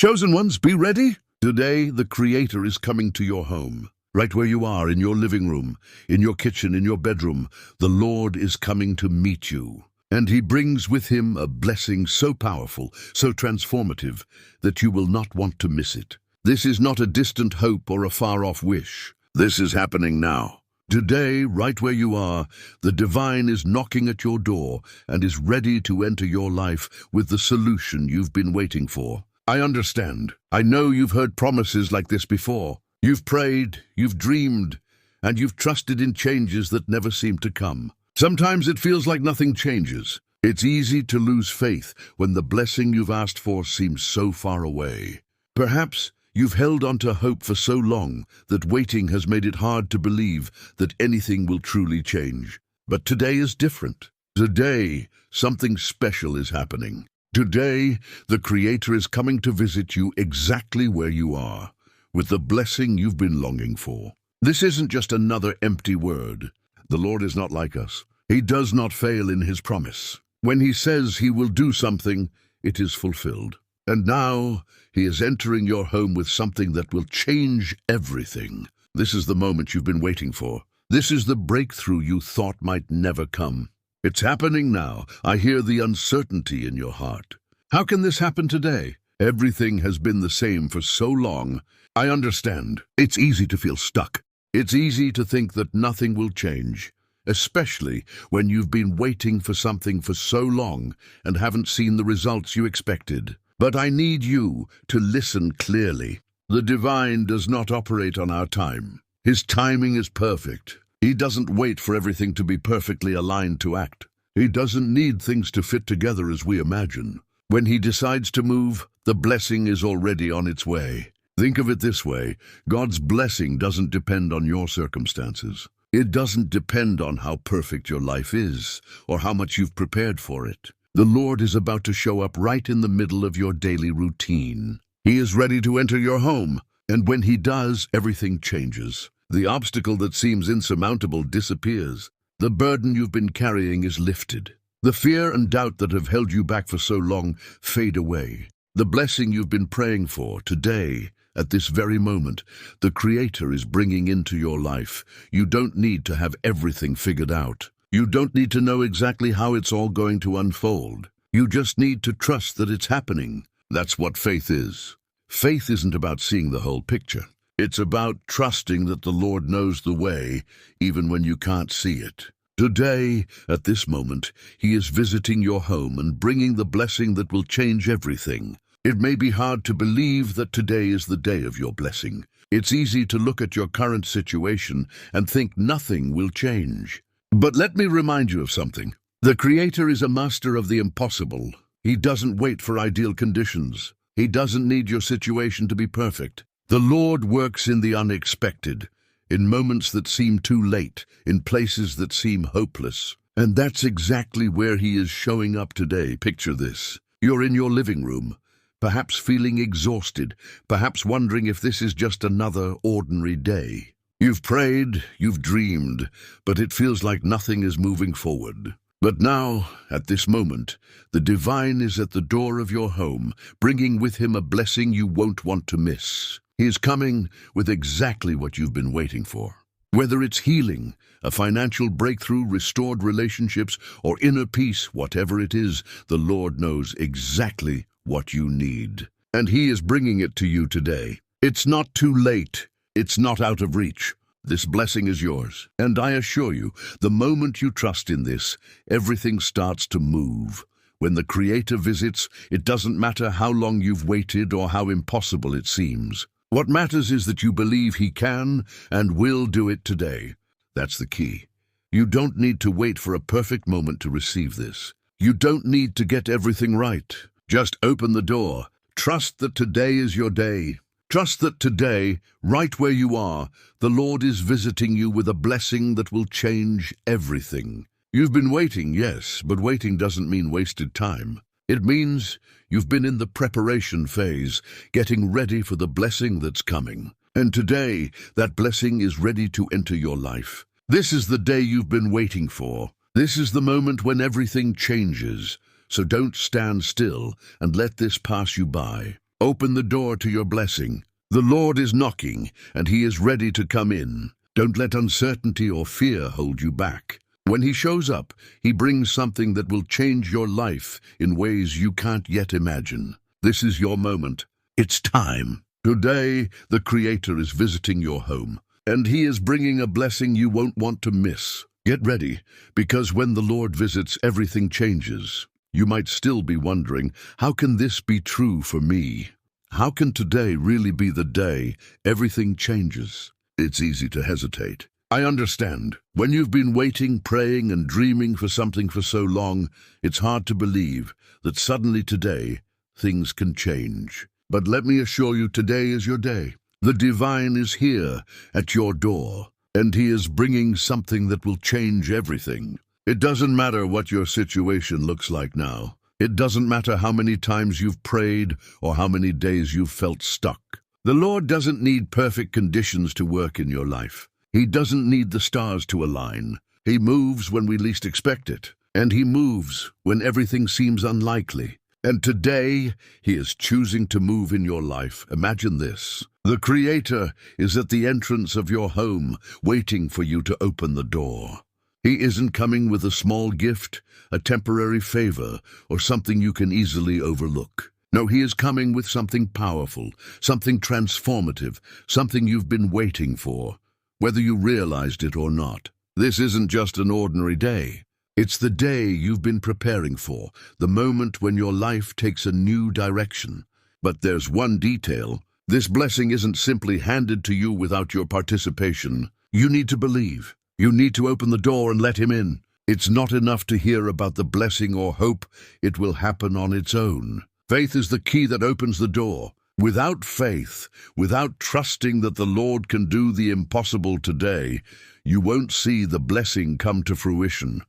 Chosen ones, be ready. Today, the Creator is coming to your home. Right where you are, in your living room, in your kitchen, in your bedroom, the Lord is coming to meet you. And He brings with Him a blessing so powerful, so transformative, that you will not want to miss it. This is not a distant hope or a far-off wish. This is happening now. Today, right where you are, the divine is knocking at your door and is ready to enter your life with the solution you've been waiting for. I understand. I know you've heard promises like this before. You've prayed, you've dreamed, and you've trusted in changes that never seem to come. Sometimes it feels like nothing changes. It's easy to lose faith when the blessing you've asked for seems so far away. Perhaps you've held on to hope for so long that waiting has made it hard to believe that anything will truly change. But today is different. Today, something special is happening. Today, the Creator is coming to visit you exactly where you are, with the blessing you've been longing for. This isn't just another empty word. The Lord is not like us. He does not fail in His promise. When He says He will do something, it is fulfilled. And now, He is entering your home with something that will change everything. This is the moment you've been waiting for. This is the breakthrough you thought might never come. It's happening now. I hear the uncertainty in your heart. How can this happen today? Everything has been the same for so long. I understand. It's easy to feel stuck. It's easy to think that nothing will change, especially when you've been waiting for something for so long and haven't seen the results you expected. But I need you to listen clearly. The divine does not operate on our time. His timing is perfect. He doesn't wait for everything to be perfectly aligned to act. He doesn't need things to fit together as we imagine. When He decides to move, the blessing is already on its way. Think of it this way: God's blessing doesn't depend on your circumstances. It doesn't depend on how perfect your life is or how much you've prepared for it. The Lord is about to show up right in the middle of your daily routine. He is ready to enter your home, and when He does, everything changes. The obstacle that seems insurmountable disappears. The burden you've been carrying is lifted. The fear and doubt that have held you back for so long fade away. The blessing you've been praying for today, at this very moment, the Creator is bringing into your life. You don't need to have everything figured out. You don't need to know exactly how it's all going to unfold. You just need to trust that it's happening. That's what faith is. Faith isn't about seeing the whole picture. It's about trusting that the Lord knows the way, even when you can't see it. Today, at this moment, He is visiting your home and bringing the blessing that will change everything. It may be hard to believe that today is the day of your blessing. It's easy to look at your current situation and think nothing will change. But let me remind you of something. The Creator is a master of the impossible. He doesn't wait for ideal conditions. He doesn't need your situation to be perfect. The Lord works in the unexpected, in moments that seem too late, in places that seem hopeless. And that's exactly where He is showing up today. Picture this. You're in your living room, perhaps feeling exhausted, perhaps wondering if this is just another ordinary day. You've prayed, you've dreamed, but it feels like nothing is moving forward. But now, at this moment, the divine is at the door of your home, bringing with Him a blessing you won't want to miss. He is coming with exactly what you've been waiting for. Whether it's healing, a financial breakthrough, restored relationships, or inner peace, whatever it is, the Lord knows exactly what you need. And He is bringing it to you today. It's not too late. It's not out of reach. This blessing is yours. And I assure you, the moment you trust in this, everything starts to move. When the Creator visits, it doesn't matter how long you've waited or how impossible it seems. What matters is that you believe He can and will do it today. That's the key. You don't need to wait for a perfect moment to receive this. You don't need to get everything right. Just open the door. Trust that today is your day. Trust that today, right where you are, the Lord is visiting you with a blessing that will change everything. You've been waiting, yes, but waiting doesn't mean wasted time. It means you've been in the preparation phase, getting ready for the blessing that's coming. And today, that blessing is ready to enter your life. This is the day you've been waiting for. This is the moment when everything changes. So don't stand still and let this pass you by. Open the door to your blessing. The Lord is knocking, and He is ready to come in. Don't let uncertainty or fear hold you back. When He shows up, He brings something that will change your life in ways you can't yet imagine. This is your moment. It's time. Today, the Creator is visiting your home, and He is bringing a blessing you won't want to miss. Get ready, because when the Lord visits, everything changes. You might still be wondering, how can this be true for me? How can today really be the day everything changes? It's easy to hesitate. I understand. When you've been waiting, praying, and dreaming for something for so long, it's hard to believe that suddenly today, things can change. But let me assure you, today is your day. The divine is here at your door, and He is bringing something that will change everything. It doesn't matter what your situation looks like now. It doesn't matter how many times you've prayed or how many days you've felt stuck. The Lord doesn't need perfect conditions to work in your life. He doesn't need the stars to align. He moves when we least expect it, and He moves when everything seems unlikely. And today, He is choosing to move in your life. Imagine this. The Creator is at the entrance of your home, waiting for you to open the door. He isn't coming with a small gift, a temporary favor, or something you can easily overlook. No, He is coming with something powerful, something transformative, something you've been waiting for, whether you realized it or not. This isn't just an ordinary day. It's the day you've been preparing for, the moment when your life takes a new direction. But there's one detail. This blessing isn't simply handed to you without your participation. You need to believe. You need to open the door and let Him in. It's not enough to hear about the blessing or hope it will happen on its own. Faith is the key that opens the door. Without faith, without trusting that the Lord can do the impossible today, you won't see the blessing come to fruition.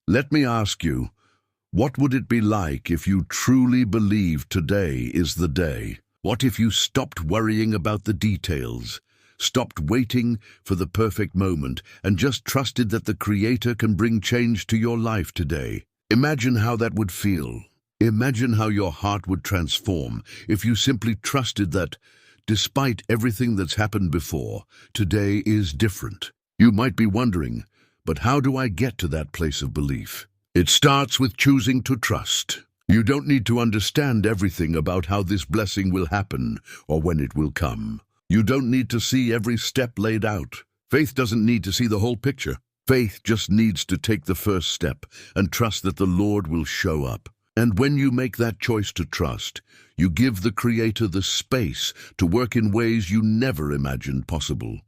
Let me ask you, what would it be like if you truly believed today is the day? What if you stopped worrying about the details, stopped waiting for the perfect moment, and just trusted that the Creator can bring change to your life today? Imagine how that would feel. Imagine how your heart would transform if you simply trusted that, despite everything that's happened before, today is different. You might be wondering, but how do I get to that place of belief? It starts with choosing to trust. You don't need to understand everything about how this blessing will happen or when it will come. You don't need to see every step laid out. Faith doesn't need to see the whole picture. Faith just needs to take the first step and trust that the Lord will show up. And when you make that choice to trust, you give the Creator the space to work in ways you never imagined possible.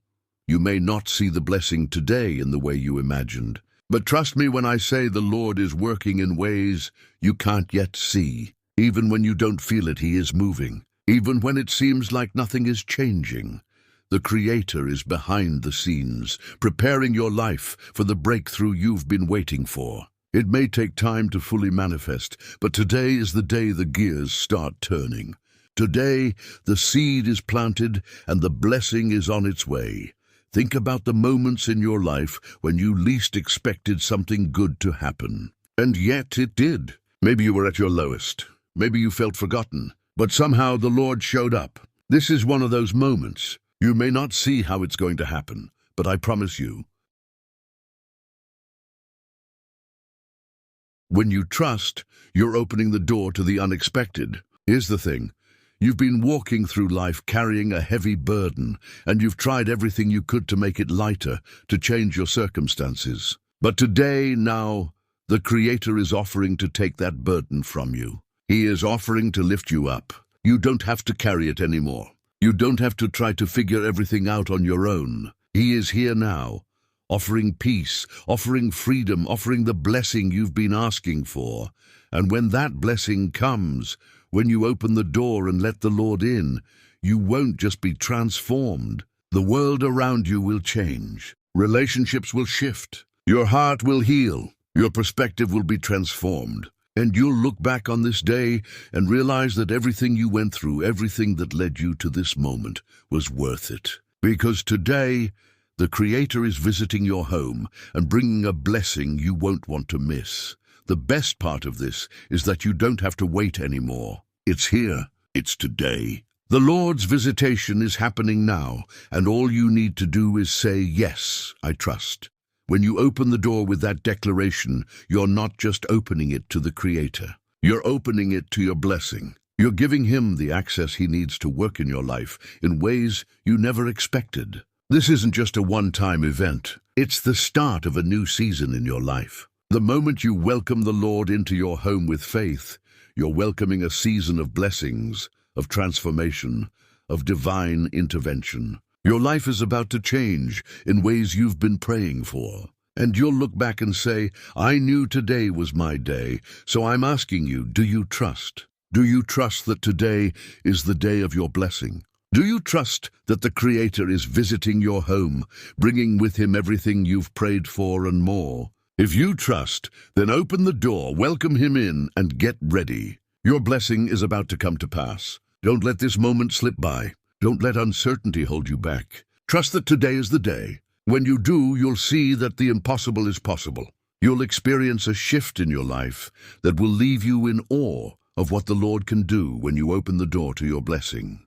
You may not see the blessing today in the way you imagined, but trust me when I say the Lord is working in ways you can't yet see. Even when you don't feel it, He is moving. Even when it seems like nothing is changing, the Creator is behind the scenes, preparing your life for the breakthrough you've been waiting for. It may take time to fully manifest, but today is the day the gears start turning. Today, the seed is planted and the blessing is on its way. Think about the moments in your life when you least expected something good to happen. And yet it did. Maybe you were at your lowest. Maybe you felt forgotten. But somehow the Lord showed up. This is one of those moments. You may not see how it's going to happen, but I promise you, when you trust, you're opening the door to the unexpected. Here's the thing. You've been walking through life carrying a heavy burden, and you've tried everything you could to make it lighter, to change your circumstances. But today, now, the Creator is offering to take that burden from you. He is offering to lift you up. You don't have to carry it anymore. You don't have to try to figure everything out on your own. He is here now, offering peace, offering freedom, offering the blessing you've been asking for. And when that blessing comes, when you open the door and let the Lord in, you won't just be transformed. The world around you will change. Relationships will shift. Your heart will heal. Your perspective will be transformed. And you'll look back on this day and realize that everything you went through, everything that led you to this moment, was worth it. Because today, the Creator is visiting your home and bringing a blessing you won't want to miss. The best part of this is that you don't have to wait anymore. It's here. It's today. The Lord's visitation is happening now, and all you need to do is say, "Yes, I trust." When you open the door with that declaration, you're not just opening it to the Creator. You're opening it to your blessing. You're giving Him the access He needs to work in your life in ways you never expected. This isn't just a one-time event. It's the start of a new season in your life. The moment you welcome the Lord into your home with faith, you're welcoming a season of blessings, of transformation, of divine intervention. Your life is about to change in ways you've been praying for. And you'll look back and say, "I knew today was my day." So I'm asking you, do you trust? Do you trust that today is the day of your blessing? Do you trust that the Creator is visiting your home, bringing with Him everything you've prayed for and more? If you trust, then open the door, welcome Him in, and get ready. Your blessing is about to come to pass. Don't let this moment slip by. Don't let uncertainty hold you back. Trust that today is the day. When you do, you'll see that the impossible is possible. You'll experience a shift in your life that will leave you in awe of what the Lord can do when you open the door to your blessing.